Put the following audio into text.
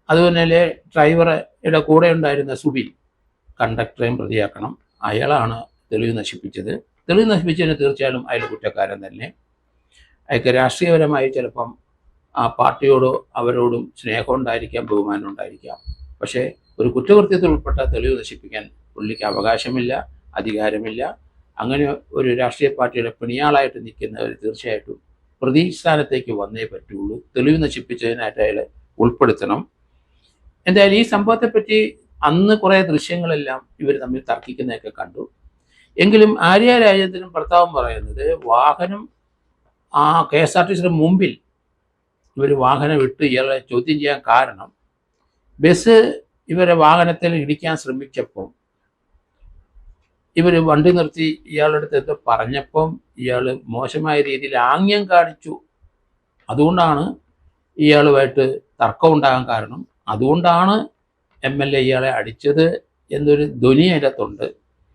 അതുപോലെ ഡ്രൈവറുടെ കൂടെ ഉണ്ടായിരുന്ന സുബിൻ, കണ്ടക്ടറെയും പ്രതിയാക്കണം. അയാളാണ് തെളിവ് നശിപ്പിച്ചത്. തെളിവ് നശിപ്പിച്ചതിന് തീർച്ചയായും അയാൾ കുറ്റക്കാരൻ തന്നെ. അയാൾക്ക് രാഷ്ട്രീയപരമായി ചിലപ്പം ആ പാർട്ടിയോടോ അവരോടും സ്നേഹം ഉണ്ടായിരിക്കാം, ബഹുമാനം ഉണ്ടായിരിക്കാം. പക്ഷേ ഒരു കുറ്റകൃത്യത്തിൽ ഉൾപ്പെട്ട തെളിവ് നശിപ്പിക്കാൻ പുള്ളിക്ക് അവകാശമില്ല, അധികാരമില്ല. അങ്ങനെ ഒരു രാഷ്ട്രീയ പാർട്ടിയുടെ പിണിയാളായിട്ട് നിൽക്കുന്നവർ തീർച്ചയായിട്ടും പ്രതിസ്ഥാനത്തേക്ക് വന്നേ പറ്റുള്ളൂ. തെളിവ് നശിപ്പിച്ചതിനായിട്ട് അയാളെ ഉൾപ്പെടുത്തണം. എന്തായാലും ഈ സംഭവത്തെപ്പറ്റി അന്ന് കുറേ ദൃശ്യങ്ങളെല്ലാം ഇവർ തമ്മിൽ തർക്കിക്കുന്നതൊക്കെ കണ്ടു. എങ്കിലും ആര്യ രാജേന്ദ്രനും ഭർത്താവും പറയുന്നത് വാഹനം ആ KSRTCയുടെ മുമ്പിൽ ഇവർ വാഹനം വിട്ട് ഇയാളെ ചോദ്യം ചെയ്യാൻ കാരണം ബസ് ഇവരെ വാഹനത്തിൽ ഇടിക്കാൻ ശ്രമിച്ചപ്പം ഇവർ വണ്ടി നിർത്തി ഇയാളുടെ അടുത്ത് പറഞ്ഞപ്പം ഇയാൾ മോശമായ രീതിയിൽ ആംഗ്യം കാണിച്ചു. അതുകൊണ്ടാണ് ഇയാളുമായിട്ട് തർക്കം ഉണ്ടാകാൻ കാരണം. അതുകൊണ്ടാണ് MLA ഇയാളെ അടിച്ചത് എന്നൊരു ധ്വനി അതിനകത്തുണ്ട്.